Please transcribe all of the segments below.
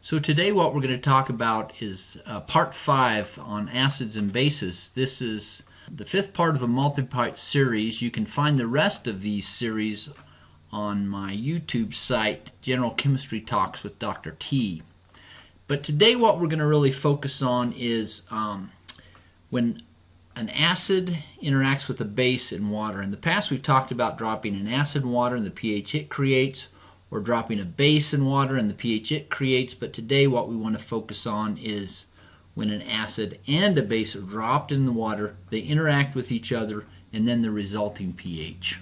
So today what we're going to talk about is part 5 on acids and bases. This is the 5th part of a multi-part series. You can find the rest of these series on my YouTube site, General Chemistry Talks with Dr. T. But today what we're going to really focus on is when an acid interacts with a base in water. In the past we've talked about dropping an acid in water and the pH it creates, or dropping a base in water and the pH it creates, but today what we want to focus on is when an acid and a base are dropped in the water, they interact with each other, and then the resulting pH.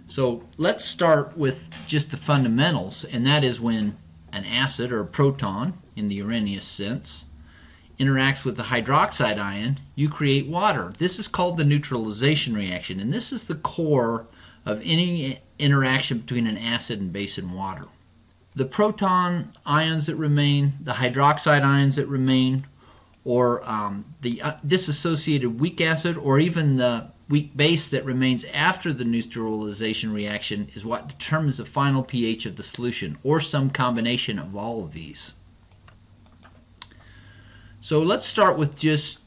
So let's start with just the fundamentals, and that is when an acid, or a proton in the Arrhenius sense, interacts with the hydroxide ion, you create water. This is called the neutralization reaction, and this is the core of any interaction between an acid and base in water. The proton ions that remain, the hydroxide ions that remain, or the dissociated weak acid, or even the weak base that remains after the neutralization reaction is what determines the final pH of the solution, or some combination of all of these. So let's start with just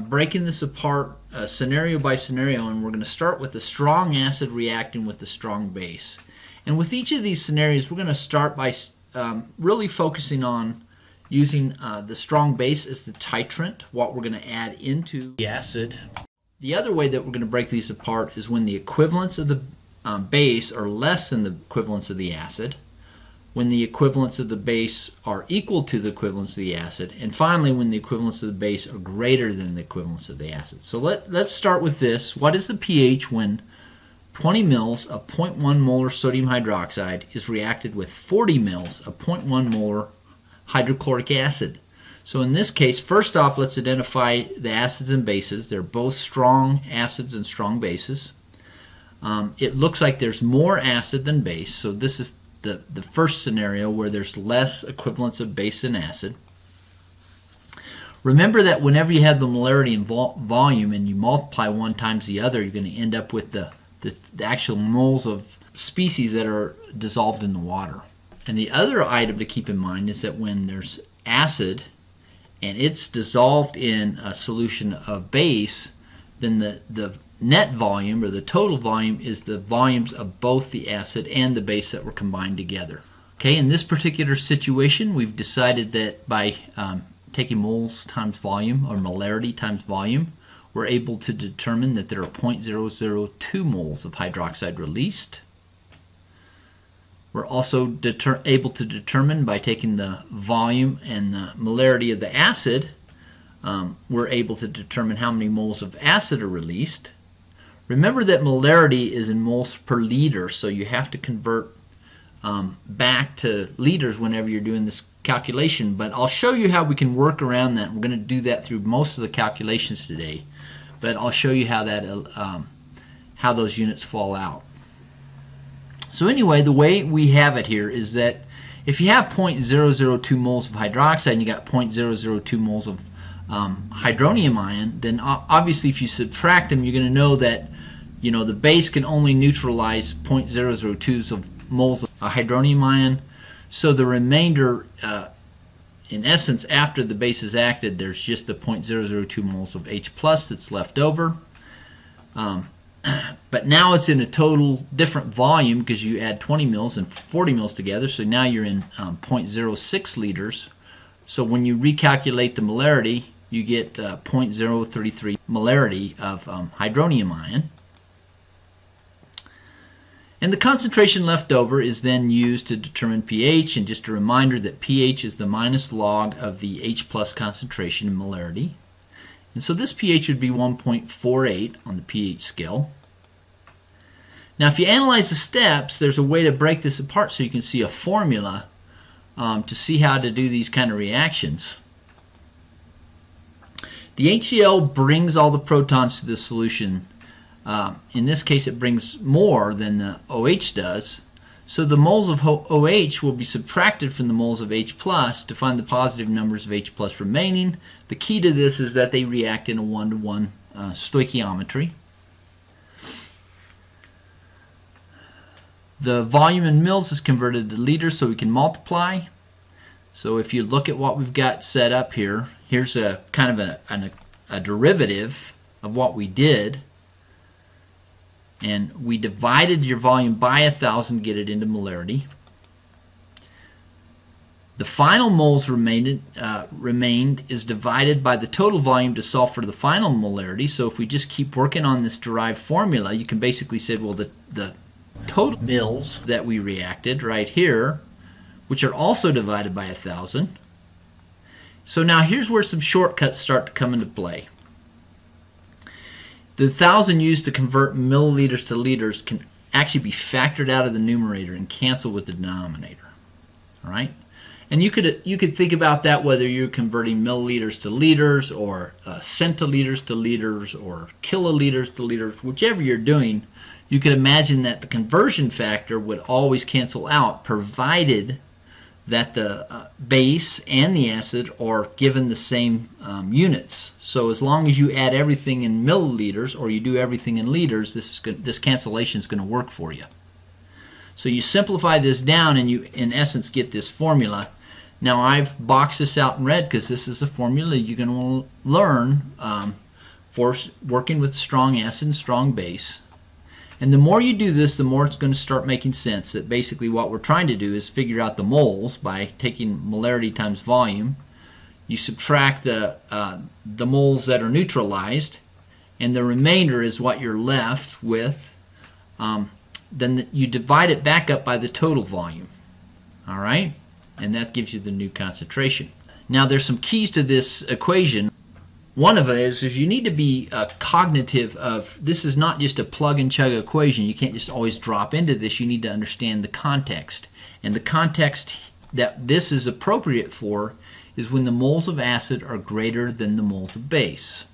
breaking this apart scenario by scenario, and we're going to start with the strong acid reacting with the strong base. And with each of these scenarios, we're going to start by really focusing on using the strong base as the titrant, what we're going to add into the acid. The other way that we're going to break these apart is when the equivalents of the base are less than the equivalents of the acid, when the equivalents of the base are equal to the equivalents of the acid, and finally when the equivalents of the base are greater than the equivalents of the acid. So let's start with this. What is the pH when 20 mils of 0.1 molar sodium hydroxide is reacted with 40 mils of 0.1 molar hydrochloric acid? So in this case, first off, let's identify the acids and bases. They're both strong acids and strong bases. It looks like there's more acid than base, so this is the first scenario where there's less equivalence of base and acid. Remember that whenever you have the molarity and volume and you multiply one times the other, you're going to end up with the actual moles of species that are dissolved in the water. And the other item to keep in mind is that when there's acid and it's dissolved in a solution of base, then the net volume, or the total volume, is the volumes of both the acid and the base that were combined together. Okay, in this particular situation, we've decided that by taking moles times volume, or molarity times volume, we're able to determine that there are 0.002 moles of hydroxide released. We're also able to determine, by taking the volume and the molarity of the acid, we're able to determine how many moles of acid are released. Remember that molarity is in moles per liter, so you have to convert back to liters whenever you're doing this calculation, but I'll show you how we can work around that. We're going to do that through most of the calculations today, but I'll show you how that how those units fall out. So anyway, the way we have it here is that if you have 0.002 moles of hydroxide and you got 0.002 moles of hydronium ion, then obviously if you subtract them, you're going to know that the base can only neutralize 0.002 of moles of hydronium ion. So the remainder, in essence, after the base is acted, there's just the 0.002 moles of H plus that's left over. But now it's in a total different volume because you add 20 mils and 40 mils together, so now you're in 0.06 liters. So when you recalculate the molarity, you get 0.033 molarity of hydronium ion. And the concentration left over is then used to determine pH, and just a reminder that pH is the minus log of the H plus concentration in molarity. And so this pH would be 1.48 on the pH scale. Now if you analyze the steps, there's a way to break this apart so you can see a formula to see how to do these kind of reactions. The HCl brings all the protons to the solution. In this case it brings more than the OH does, so the moles of OH will be subtracted from the moles of H plus to find the positive numbers of H plus remaining. The key to this is that they react in a one-to-one stoichiometry. The volume in mils is converted to liters so we can multiply. So if you look at what we've got set up here, here's a kind of a derivative of what we did. And we divided your volume by 1,000 to get it into molarity. The final moles remained is divided by the total volume to solve for the final molarity. So if we just keep working on this derived formula, you can basically say, well, the total mils that we reacted right here, which are also divided by 1,000. So now here's where some shortcuts start to come into play. The 1,000 used to convert milliliters to liters can actually be factored out of the numerator and cancel with the denominator. All right? And you could think about that whether you're converting milliliters to liters or centiliters to liters or kiloliters to liters, whichever you're doing. You could imagine that the conversion factor would always cancel out, provided that the base and the acid are given the same units. So as long as you add everything in milliliters or you do everything in liters, this cancellation is going to work for you. So you simplify this down and you in essence get this formula. Now I've boxed this out in red because this is a formula you're going to learn for working with strong acid and strong base. And the more you do this, the more it's going to start making sense that basically what we're trying to do is figure out the moles by taking molarity times volume. You subtract the moles that are neutralized, and the remainder is what you're left with. Then you divide it back up by the total volume. All right? And that gives you the new concentration. Now there's some keys to this equation. One of it is you need to be cognitive of this is not just a plug and chug equation. You can't just always drop into this. You need to understand the context. And the context that this is appropriate for is when the moles of acid are greater than the moles of base.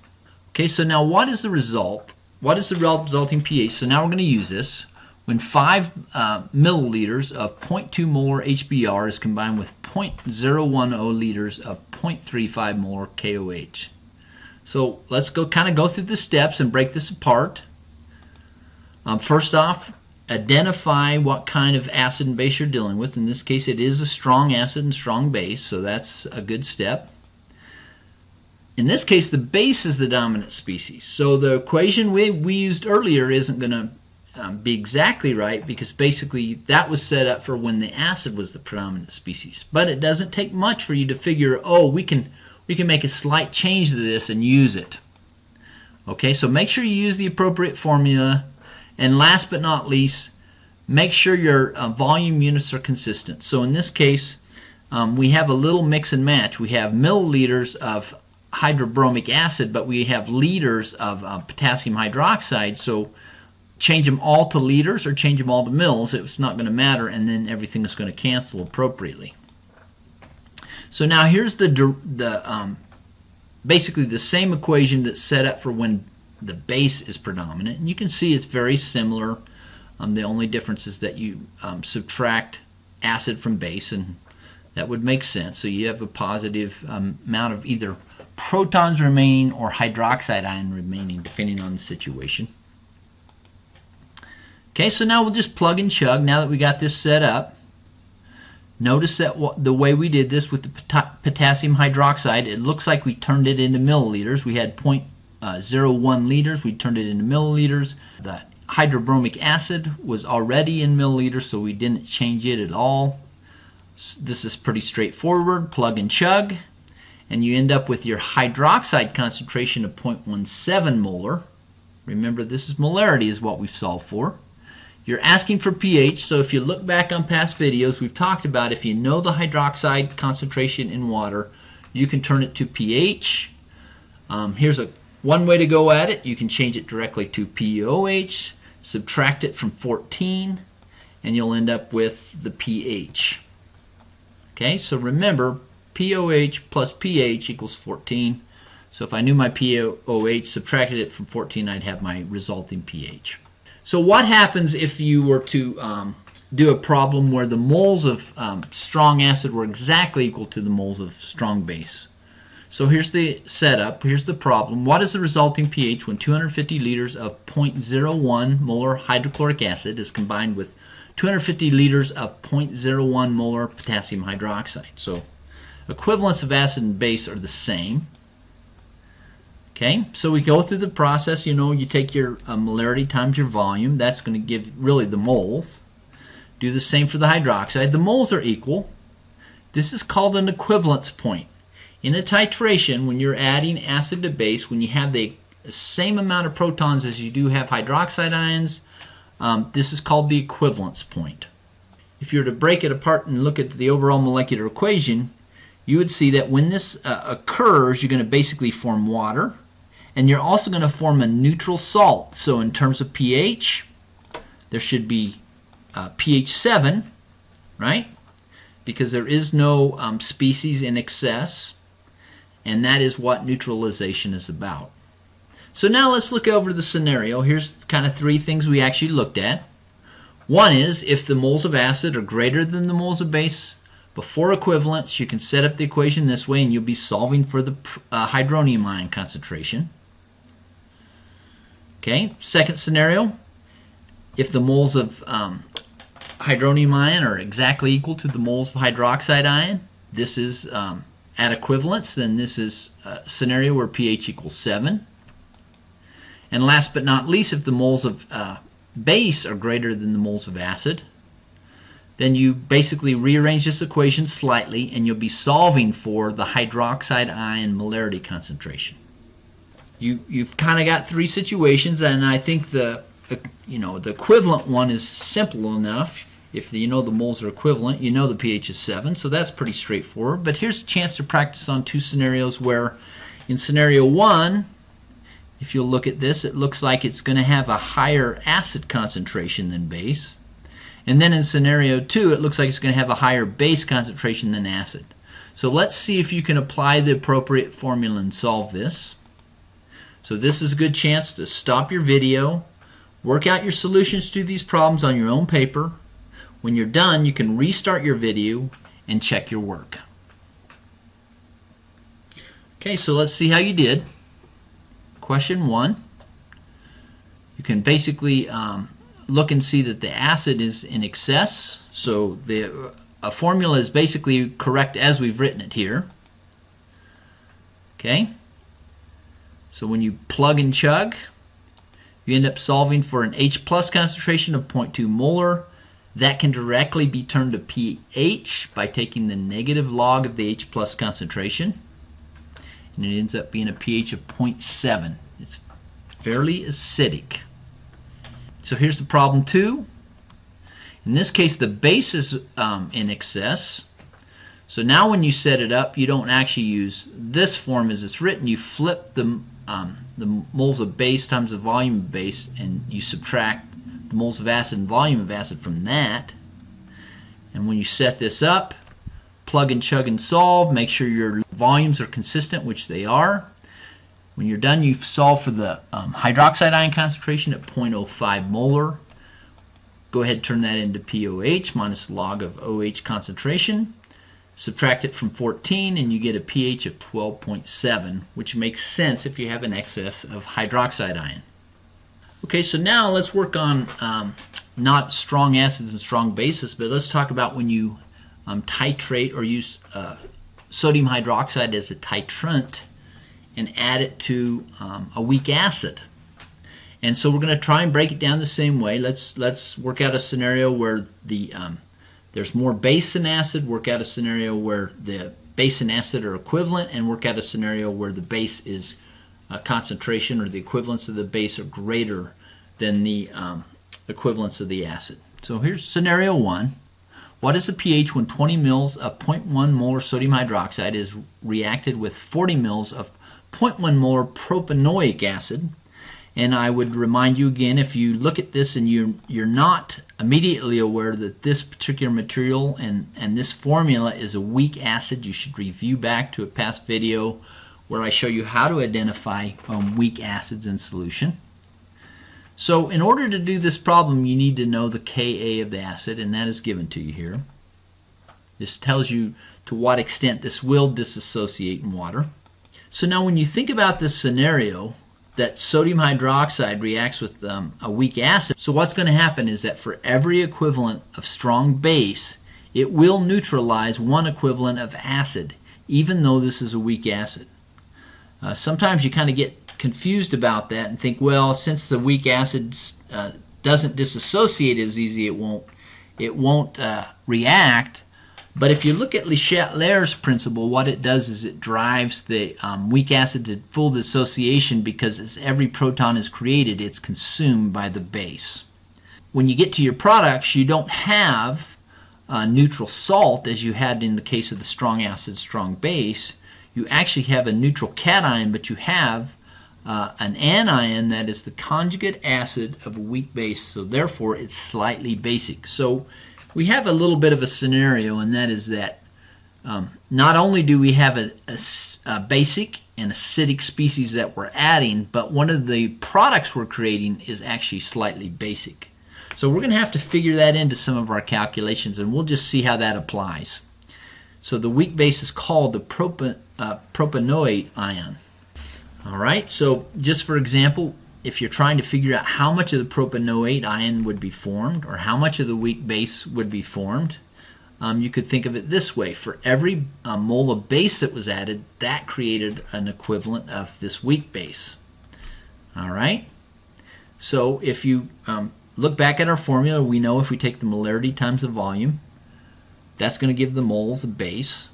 Okay, so now what is the result? What is the resulting pH? So now we're going to use this. When 5 milliliters of 0.2 molar HBr is combined with 0.010 liters of 0.35 molar KOH. So let's kind of go through the steps and break this apart. First off, identify what kind of acid and base you're dealing with. In this case, it is a strong acid and strong base, so that's a good step. In this case, the base is the dominant species. So the equation we used earlier isn't going to be exactly right because basically that was set up for when the acid was the predominant species. But it doesn't take much for you to figure, oh, we can make a slight change to this and use it. Okay, so make sure you use the appropriate formula. And last but not least, make sure your volume units are consistent. So in this case, we have a little mix and match. We have milliliters of hydrobromic acid, but we have liters of potassium hydroxide. So change them all to liters or change them all to mils. It's not going to matter, and then everything is going to cancel appropriately. So now here's basically the same equation that's set up for when the base is predominant. And you can see it's very similar. The only difference is that you subtract acid from base, and that would make sense. So you have a positive amount of either protons remaining or hydroxide ion remaining, depending on the situation. Okay, so now we'll just plug and chug now that we got this set up. Notice that the way we did this with the potassium hydroxide, it looks like we turned it into milliliters. We had 0.01 liters. We turned it into milliliters. The hydrobromic acid was already in milliliters, so we didn't change it at all. This is pretty straightforward. Plug and chug. And you end up with your hydroxide concentration of 0.17 molar. Remember, this is molarity is what we've solved for. You're asking for pH, so if you look back on past videos, we've talked about if you know the hydroxide concentration in water, you can turn it to pH. Here's one way to go at it. You can change it directly to POH, subtract it from 14, and you'll end up with the pH. Okay, so remember, POH plus pH equals 14. So if I knew my POH, subtracted it from 14, I'd have my resulting pH. So what happens if you were to do a problem where the moles of strong acid were exactly equal to the moles of strong base? So here's the setup. Here's the problem. What is the resulting pH when 250 liters of 0.01 molar hydrochloric acid is combined with 250 liters of 0.01 molar potassium hydroxide? So Equivalents of acid and base are the same. Okay, so we go through the process. You take your molarity times your volume. That's going to give really the moles. Do the same for the hydroxide. The moles are equal. This is called an equivalence point. In a titration, when you're adding acid to base, when you have the same amount of protons as you do have hydroxide ions, this is called the equivalence point. If you were to break it apart and look at the overall molecular equation, you would see that when this occurs, you're going to basically form water, and you're also going to form a neutral salt. So in terms of pH, there should be pH 7, right? Because there is no species in excess, and that is what neutralization is about. So now let's look over the scenario. Here's kind of 3 things we actually looked at. One is if the moles of acid are greater than the moles of base. Before equivalence, you can set up the equation this way and you'll be solving for the hydronium ion concentration. Okay, second scenario, if the moles of hydronium ion are exactly equal to the moles of hydroxide ion, this is at equivalence, then this is a scenario where pH equals 7. And last but not least, if the moles of base are greater than the moles of acid, then you basically rearrange this equation slightly and you'll be solving for the hydroxide ion molarity concentration. You've kind of got 3 situations, and I think the equivalent one is simple enough. If the moles are equivalent, the pH is 7, so that's pretty straightforward. But here's a chance to practice on 2 scenarios where in scenario 1, if you'll look at this, it looks like it's going to have a higher acid concentration than base. And then in scenario 2, it looks like it's going to have a higher base concentration than acid. So let's see if you can apply the appropriate formula and solve this. So this is a good chance to stop your video, work out your solutions to these problems on your own paper. When you're done, you can restart your video and check your work. Okay, so let's see how you did. Question 1. You can basically look and see that the acid is in excess. So the formula is basically correct as we've written it here. Okay. So when you plug and chug, you end up solving for an H plus concentration of 0.2 molar. That can directly be turned to pH by taking the negative log of the H plus concentration. And it ends up being a pH of 0.7. It's fairly acidic. So here's the problem 2. In this case, the base is in excess. So now when you set it up, you don't actually use this form as it's written. You flip the moles of base times the volume of base, and you subtract the moles of acid and volume of acid from that. And when you set this up, plug and chug and solve. Make sure your volumes are consistent, which they are. When you're done, you solve for the hydroxide ion concentration at 0.05 molar. Go ahead and turn that into POH minus log of OH concentration. Subtract it from 14 and you get a pH of 12.7, which makes sense if you have an excess of hydroxide ion. Okay, so now let's work on not strong acids and strong bases, but let's talk about when you titrate or use sodium hydroxide as a titrant and add it to a weak acid. And so we're going to try and break it down the same way. Let's work out a scenario where there's more base than acid, work out a scenario where the base and acid are equivalent, and work out a scenario where the base is concentration or the equivalence of the base are greater than the equivalence of the acid. So here's scenario 1. What is the pH when 20 mils of 0.1 molar sodium hydroxide is reacted with 40 mils of 0.1 molar propanoic acid? And I would remind you again, if you look at this and you're not immediately aware that this particular material and this formula is a weak acid, you should review back to a past video where I show you how to identify weak acids in solution. So in order to do this problem, you need to know the Ka of the acid, and that is given to you here. This tells you to what extent this will dissociate in water. So now when you think about this scenario, that sodium hydroxide reacts with a weak acid. So what's going to happen is that for every equivalent of strong base, it will neutralize one equivalent of acid. even though this is a weak acid. Sometimes you kind of get confused about that and think, well, since the weak acid doesn't dissociate as easy, it won't react. But if you look at Le Chatelier's principle, what it does is it drives the weak acid to full dissociation, because as every proton is created, it's consumed by the base. When you get to your products, you don't have neutral salt as you had in the case of the strong acid, strong base. You actually have a neutral cation, but you have an anion that is the conjugate acid of a weak base, so therefore it's slightly basic. So we have a little bit of a scenario, and that is that not only do we have a basic and acidic species that we're adding, but one of the products we're creating is actually slightly basic. So we're going to have to figure that into some of our calculations, and we'll just see how that applies. So the weak base is called the propanoate ion. All right, so just for example, if you're trying to figure out how much of the propanoate ion would be formed, or how much of the weak base would be formed, you could think of it this way. For every mole of base that was added, that created an equivalent of this weak base. All right, so if you look back at our formula, we know if we take the molarity times the volume, that's going to give the moles of base.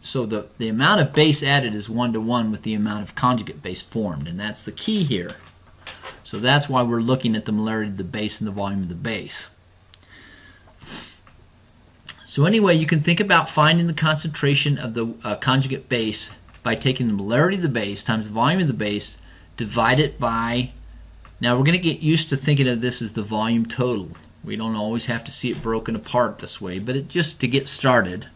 So the amount of base added is 1-to-1 with the amount of conjugate base formed, and that's the key here. So that's why we're looking at the molarity of the base and the volume of the base. So anyway, you can think about finding the concentration of the conjugate base by taking the molarity of the base times the volume of the base, divided by, now we're going to get used to thinking of this as the volume total. We don't always have to see it broken apart this way, but just to get started,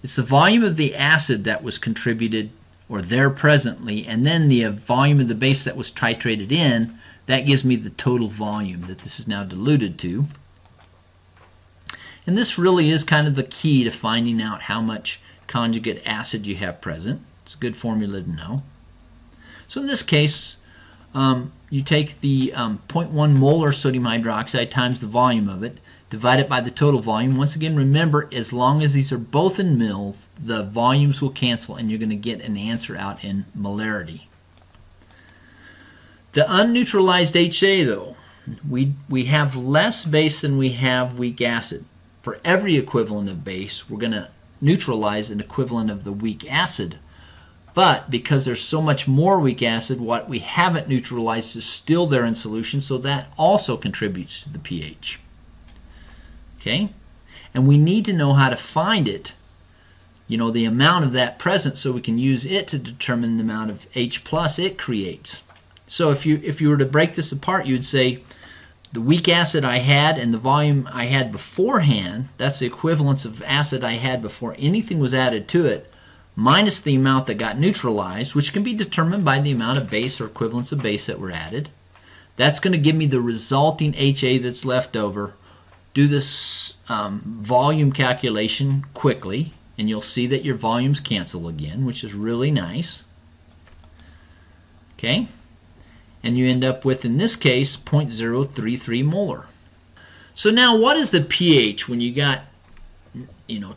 it's the volume of the acid that was contributed or there presently, and then the volume of the base that was titrated in. That gives me the total volume that this is now diluted to. And this really is kind of the key to finding out how much conjugate acid you have present. It's a good formula to know. So in this case, you take the 0.1 molar sodium hydroxide times the volume of it, divide it by the total volume. Once again, remember, as long as these are both in mils, the volumes will cancel and you're going to get an answer out in molarity. The unneutralized HA, though, we have less base than we have weak acid. For every equivalent of base, we're going to neutralize an equivalent of the weak acid. But because there's so much more weak acid, what we haven't neutralized is still there in solution, so that also contributes to the pH. Okay? And we need to know how to find it, the amount of that present, so we can use it to determine the amount of H plus it creates. So if you were to break this apart, you would say the weak acid I had and the volume I had beforehand, that's the equivalence of acid I had before anything was added to it, minus the amount that got neutralized, which can be determined by the amount of base or equivalents of base that were added. That's going to give me the resulting HA that's left over. Do this volume calculation quickly, and you'll see that your volumes cancel again, which is really nice. Okay? And you end up with, in this case, 0.033 molar. So now what is the pH when you got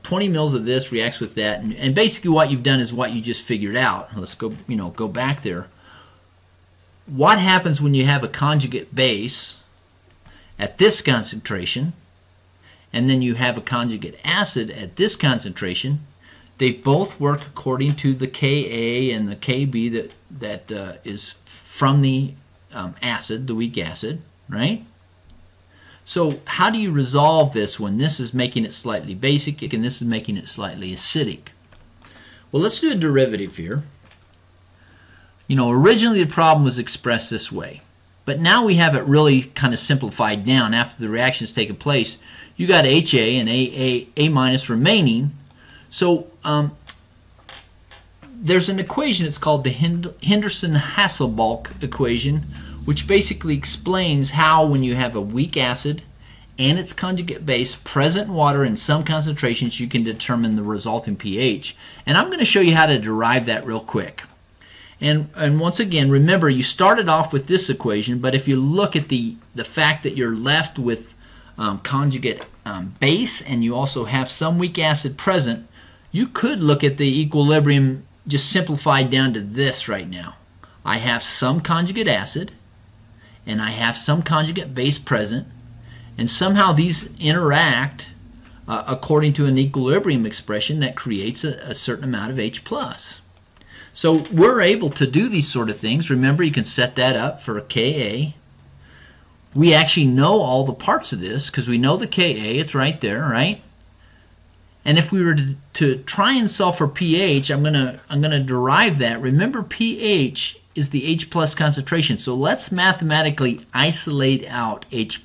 20 mils of this reacts with that, and basically what you've done is what you just figured out. Let's go go back there. What happens when you have a conjugate base at this concentration, and then you have a conjugate acid at this concentration? They both work according to the Ka and the Kb that is from the acid, the weak acid, right? So how do you resolve this when this is making it slightly basic and this is making it slightly acidic? Well, let's do a derivative here. Originally the problem was expressed this way, but now we have it really kind of simplified down. After the reaction has taken place, you got HA and A minus remaining. So there's an equation, it's called the Henderson-Hasselbalch equation, which basically explains how when you have a weak acid and its conjugate base present in water in some concentrations, you can determine the resulting pH. And I'm going to show you how to derive that real quick. And once again, remember, you started off with this equation, but if you look at the fact that you're left with conjugate base and you also have some weak acid present, you could look at the equilibrium just simplified down to this right now. I have some conjugate acid, and I have some conjugate base present, and somehow these interact according to an equilibrium expression that creates a certain amount of H+. So we're able to do these sort of things. Remember, you can set that up for a Ka. We actually know all the parts of this because we know the Ka. It's right there, right? And if we were to try and solve for pH, I'm gonna derive that. Remember, pH is the H+ concentration. So let's mathematically isolate out H+.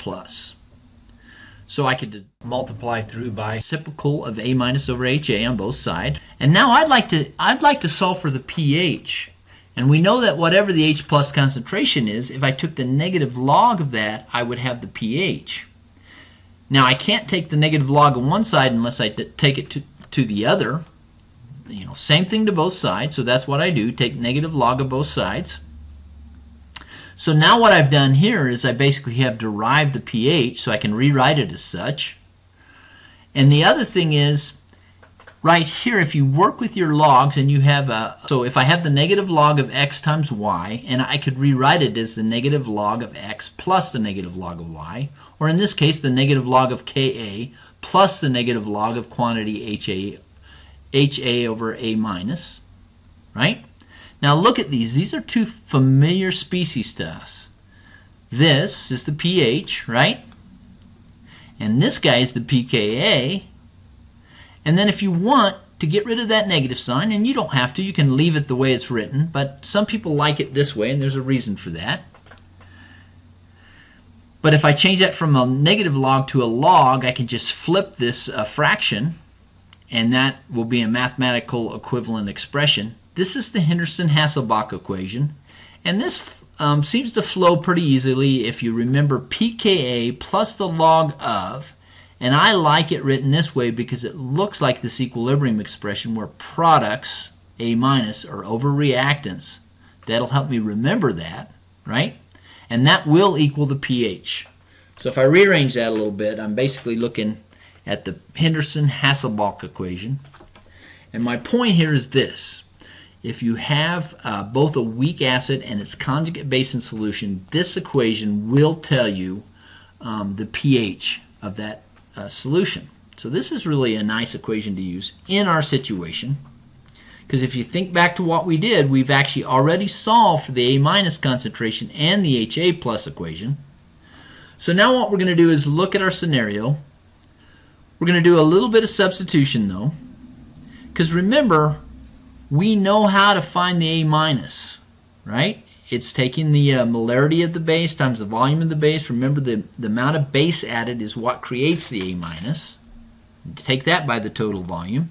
So I could multiply through by reciprocal of A- over HA on both sides. And now I'd like to solve for the pH. And we know that whatever the H+ concentration is, if I took the negative log of that, I would have the pH. Now I can't take the negative log on one side unless I take it to the other. You know, same thing to both sides, so that's what I do, take negative log of both sides. So now what I've done here is I basically have derived the pH, so I can rewrite it as such. And the other thing is, right here, if you work with your logs and you have so if I have the negative log of x times y, and I could rewrite it as the negative log of x plus the negative log of y, or in this case, the negative log of Ka plus the negative log of quantity HA over A minus, right? Now look at these. These are two familiar species to us. This is the pH, right? And this guy is the pKa. And then if you want to get rid of that negative sign, and you don't have to, you can leave it the way it's written, but some people like it this way, and there's a reason for that. But if I change that from a negative log to a log, I can just flip this fraction, and that will be a mathematical equivalent expression. This is the Henderson-Hasselbalch equation, and this seems to flow pretty easily if you remember pKa plus the log of, and I like it written this way because it looks like this equilibrium expression where products, A minus, are over reactants. That'll help me remember that, right? And that will equal the pH. So if I rearrange that a little bit, I'm basically looking at the Henderson-Hasselbalch equation. And my point here is this. If you have both a weak acid and its conjugate base in solution, this equation will tell you the pH of that solution. So this is really a nice equation to use in our situation, because if you think back to what we did, we've actually already solved for the A minus concentration and the HA plus equation. So now what we're going to do is look at our scenario. We're going to do a little bit of substitution though, because remember, we know how to find the A minus, right? It's taking the molarity of the base times the volume of the base. Remember, the amount of base added is what creates the A minus. Take that by the total volume.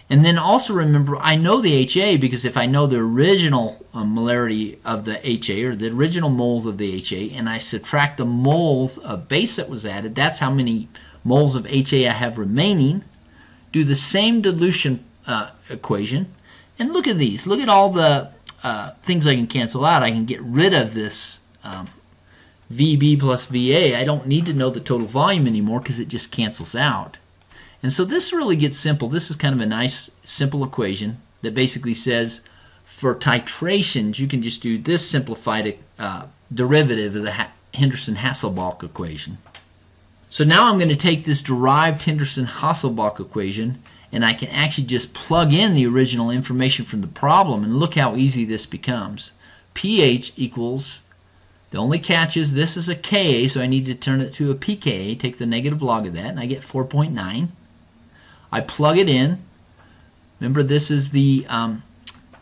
And then also remember, I know the HA because if I know the original molarity of the HA, or the original moles of the HA, and I subtract the moles of base that was added, that's how many moles of HA I have remaining. Do the same dilution equation, and look at these. Look at all the things I can cancel out. I can get rid of this VB plus VA. I don't need to know the total volume anymore because it just cancels out. And so this really gets simple. This is kind of a nice simple equation that basically says for titrations you can just do this simplified derivative of the Henderson-Hasselbalch equation. So now I'm going to take this derived Henderson-Hasselbalch equation and I can actually just plug in the original information from the problem, and look how easy this becomes. pH equals, the only catch is this is a Ka, so I need to turn it to a pKa, take the negative log of that, and I get 4.9. I plug it in. Remember, this is the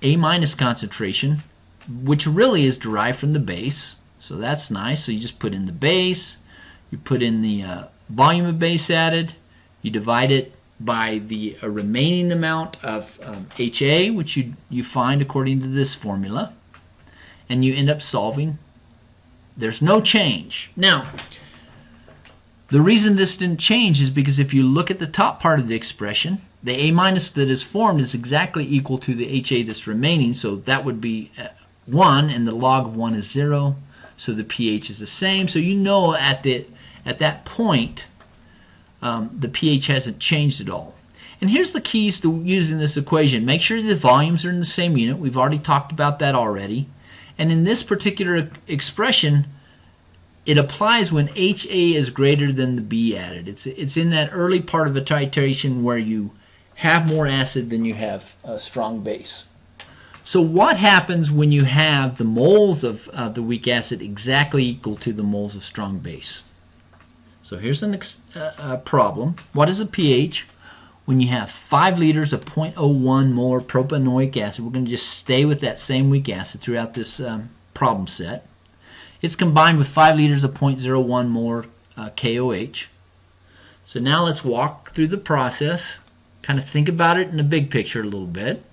A minus concentration, which really is derived from the base, so that's nice. So you just put in the base, you put in the volume of base added, you divide it by the remaining amount of HA, which you find according to this formula, and you end up solving. There's no change. Now, the reason this didn't change is because if you look at the top part of the expression, the A minus that is formed is exactly equal to the HA that's remaining, so that would be 1, and the log of 1 is 0, so the pH is the same. So you know at that point, the pH hasn't changed at all. And here's the keys to using this equation. Make sure the volumes are in the same unit. We've already talked about that already. And in this particular expression, it applies when HA is greater than the B added. It's in that early part of a titration where you have more acid than you have a strong base. So what happens when you have the moles of the weak acid exactly equal to the moles of strong base? So here's a problem. What is the pH when you have 5 liters of 0.01 molar propanoic acid? We're going to just stay with that same weak acid throughout this problem set. It's combined with 5 liters of 0.01 molar KOH. So now let's walk through the process, kind of think about it in the big picture a little bit.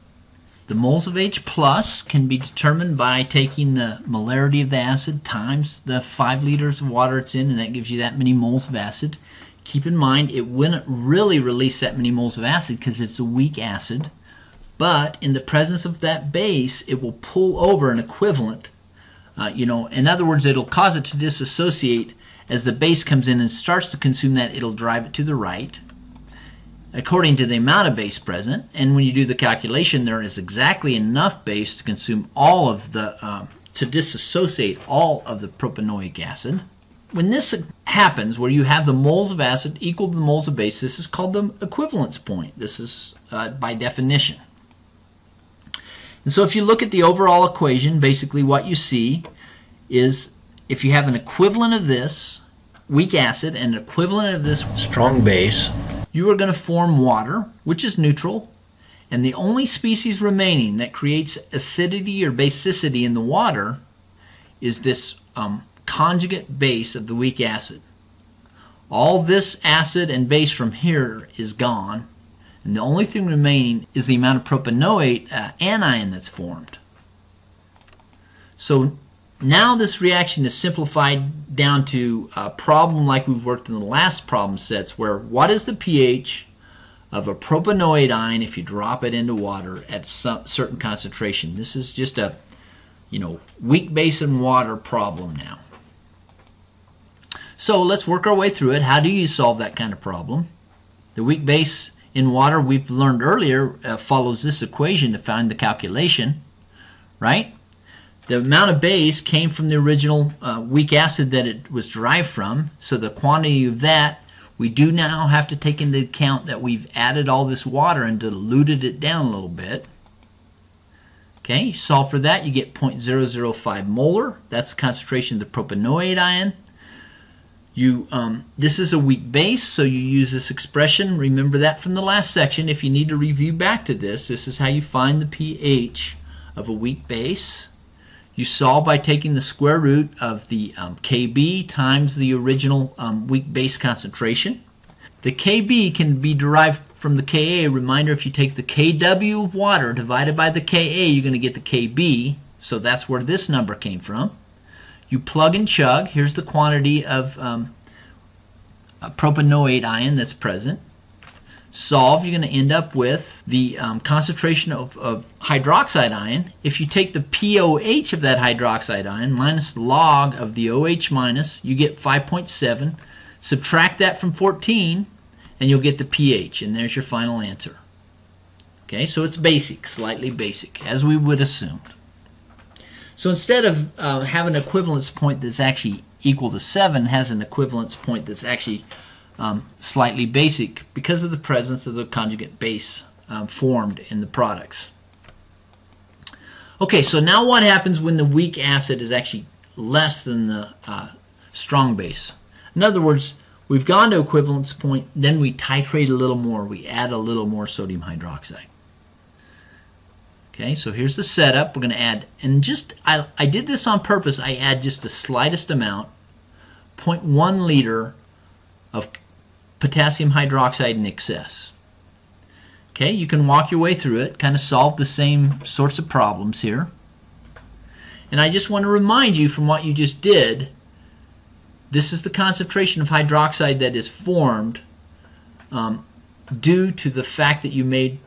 The moles of H plus can be determined by taking the molarity of the acid times the 5 liters of water it's in, and that gives you that many moles of acid. Keep in mind, it wouldn't really release that many moles of acid because it's a weak acid, but in the presence of that base, it will pull over an equivalent. In other words, it'll cause it to disassociate. As the base comes in and starts to consume that, it'll drive it to the right according to the amount of base present. And when you do the calculation, there is exactly enough base to consume all of the, to disassociate all of the propanoic acid. When this happens, where you have the moles of acid equal to the moles of base, this is called the equivalence point. This is by definition. And so if you look at the overall equation, basically what you see is if you have an equivalent of this weak acid and an equivalent of this strong base, you are going to form water, which is neutral, and the only species remaining that creates acidity or basicity in the water is this conjugate base of the weak acid. All this acid and base from here is gone, and the only thing remaining is the amount of propanoate anion that's formed. So now this reaction is simplified down to a problem like we've worked in the last problem sets, where what is the pH of a propanoate ion if you drop it into water at some certain concentration? This is just a weak base in water problem now. So let's work our way through it. How do you solve that kind of problem? The weak base in water, we've learned earlier, follows this equation to find the calculation, right? The amount of base came from the original weak acid that it was derived from, so the quantity of that, we do now have to take into account that we've added all this water and diluted it down a little bit. Okay, you solve for that, you get 0.005 molar. That's the concentration of the propanoate ion. This is a weak base, so you use this expression. Remember that from the last section. If you need to review back to this is how you find the pH of a weak base. You solve by taking the square root of the Kb times the original weak base concentration. The Kb can be derived from the Ka. Reminder, if you take the Kw of water divided by the Ka, you're going to get the Kb. So that's where this number came from. You plug and chug. Here's the quantity of a propanoate ion that's present. Solve, you're going to end up with the concentration of hydroxide ion. If you take the pOH of that hydroxide ion minus log of the OH minus, you get 5.7. Subtract that from 14, and you'll get the pH, and there's your final answer. Okay, so it's basic, slightly basic, as we would assume. So instead of having an equivalence point that's actually equal to 7, has an equivalence point that's actually slightly basic because of the presence of the conjugate base formed in the products. Okay, so now what happens when the weak acid is actually less than the strong base? In other words, we've gone to equivalence point, then we titrate a little more, we add a little more sodium hydroxide. Okay, so here's the setup. We're going to add, and I did this on purpose, I add just the slightest amount, 0.1 liter of potassium hydroxide in excess. Okay, you can walk your way through it, kind of solve the same sorts of problems here. And I just want to remind you from what you just did, this is the concentration of hydroxide that is formed due to the fact that you made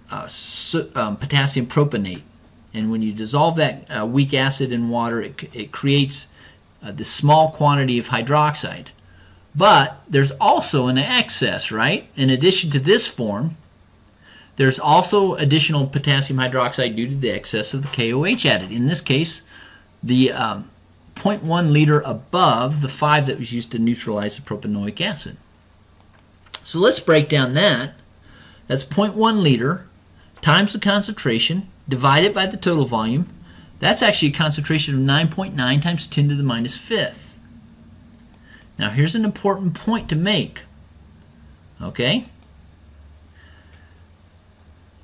potassium propanate. And when you dissolve that weak acid in water, it creates this small quantity of hydroxide. But there's also an excess, right? In addition to this form, there's also additional potassium hydroxide due to the excess of the KOH added. In this case, the 0.1 liter above the 5 that was used to neutralize the propanoic acid. So let's break down that. That's 0.1 liter times the concentration divided by the total volume. That's actually a concentration of 9.9 times 10 to the minus fifth. Now here's an important point to make. Okay?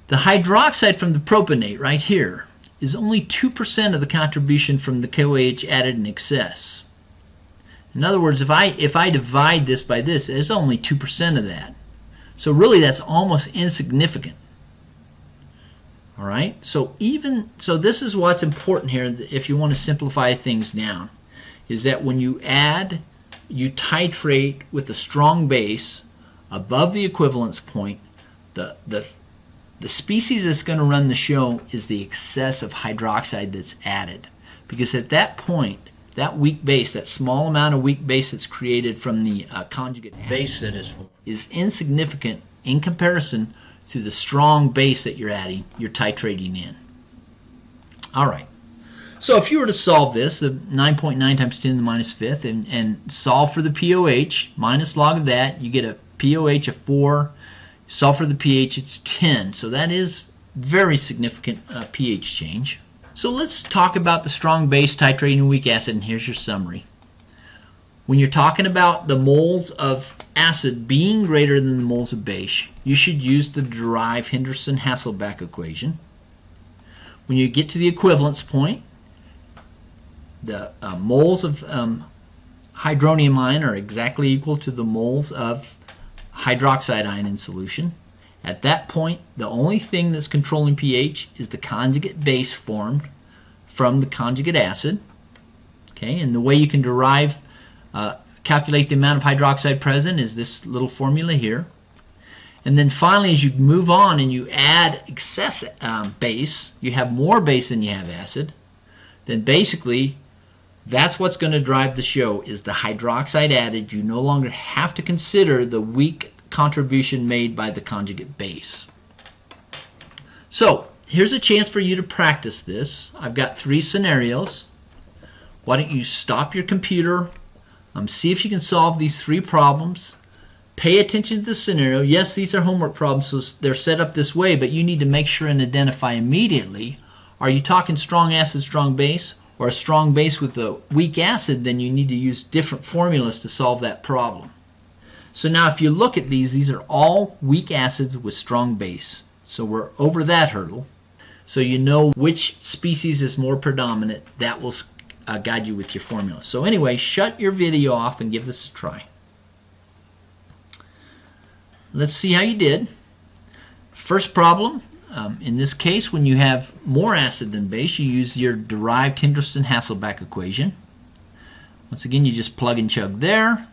The hydroxide from the propanate right here is only 2% of the contribution from the KOH added in excess. In other words, if I divide this by this, it's only 2% of that. So really that's almost insignificant. All right? So this is what's important here if you want to simplify things down, is that when you add, you titrate with a strong base above the equivalence point, the species that's going to run the show is the excess of hydroxide that's added. Because at that point, that weak base, that small amount of weak base that's created from the conjugate base that is insignificant in comparison to the strong base that you're adding, you're titrating in. All right. So if you were to solve this, the 9.9 times 10 to the minus fifth, and solve for the POH, minus log of that, you get a POH of 4. Solve for the pH, it's 10. So that is very significant pH change. So let's talk about the strong base titrating a weak acid, and here's your summary. When you're talking about the moles of acid being greater than the moles of base, you should use the derived Henderson-Hasselbalch equation. When you get to the equivalence point, the moles of hydronium ion are exactly equal to the moles of hydroxide ion in solution. At that point, the only thing that's controlling pH is the conjugate base formed from the conjugate acid. Okay, and the way you can calculate the amount of hydroxide present is this little formula here. And then finally, as you move on and you add excess base, you have more base than you have acid, then basically that's what's going to drive the show, is the hydroxide added. You no longer have to consider the weak contribution made by the conjugate base. So here's a chance for you to practice this. I've got 3 scenarios. Why don't you stop your computer, see if you can solve these 3 problems. Pay attention to the scenario. Yes, these are homework problems, so they're set up this way, but you need to make sure and identify immediately, are you talking strong acid, strong base, or a strong base with a weak acid? Then you need to use different formulas to solve that problem. So now if you look at these are all weak acids with strong base. So we're over that hurdle. So you know which species is more predominant. That will guide you with your formula. So anyway, shut your video off and give this a try. Let's see how you did. First problem. In this case, when you have more acid than base, you use your derived Henderson-Hasselbalch equation. Once again, you just plug and chug there.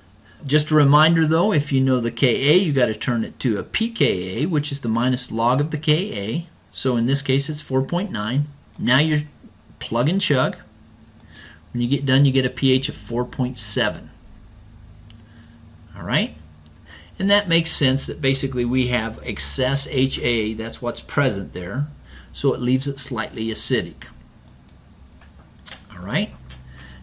Just a reminder though, if you know the Ka, you got to turn it to a pKa, which is the minus log of the Ka. So in this case, it's 4.9. Now you plug and chug. When you get done, you get a pH of 4.7. All right? And that makes sense that basically we have excess HA, that's what's present there, so it leaves it slightly acidic. All right?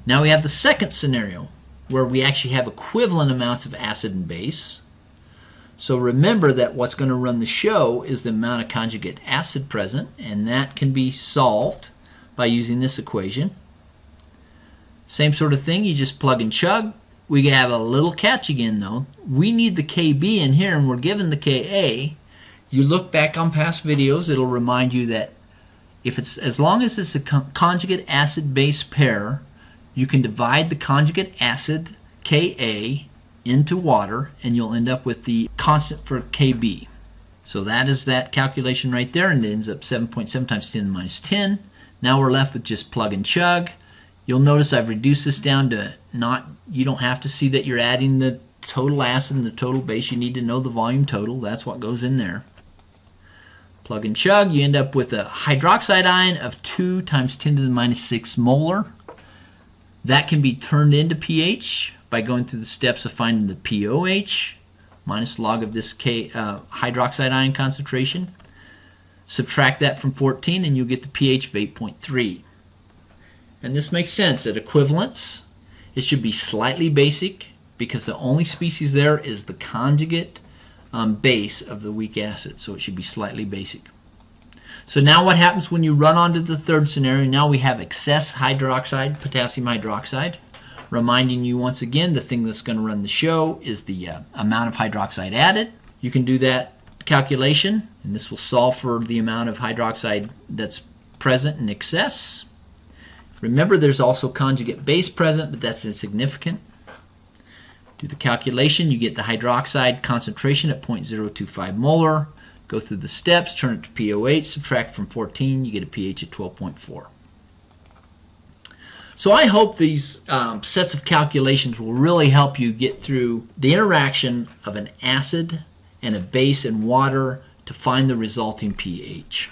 Now we have the second scenario where we actually have equivalent amounts of acid and base. So remember that what's going to run the show is the amount of conjugate acid present, and that can be solved by using this equation. Same sort of thing, you just plug and chug. We have a little catch again though. We need the Kb in here, and we're given the Ka. You look back on past videos, it'll remind you that if it's, as long as it's a conjugate acid base pair, you can divide the conjugate acid Ka into water, and you'll end up with the constant for Kb. So that is that calculation right there, and it ends up 7.7 times 10 to the minus 10. Now we're left with just plug and chug. You'll notice I've reduced this down to you don't have to see that you're adding the total acid and the total base. You need to know the volume total. That's what goes in there. Plug and chug, you end up with a hydroxide ion of 2 times 10 to the minus 6 molar. That can be turned into pH by going through the steps of finding the pOH minus log of this hydroxide ion concentration. Subtract that from 14 and you'll get the pH of 8.3. And this makes sense. At equivalence, it should be slightly basic because the only species there is the conjugate base of the weak acid, so it should be slightly basic. So now what happens when you run on to the third scenario? Now we have excess hydroxide, potassium hydroxide. Reminding you once again, the thing that's going to run the show is the amount of hydroxide added. You can do that calculation, and this will solve for the amount of hydroxide that's present in excess. Remember, there's also conjugate base present, but that's insignificant. Do the calculation, you get the hydroxide concentration at 0.025 molar. Go through the steps, turn it to pOH, subtract from 14, you get a pH of 12.4. So I hope these sets of calculations will really help you get through the interaction of an acid and a base in water to find the resulting pH.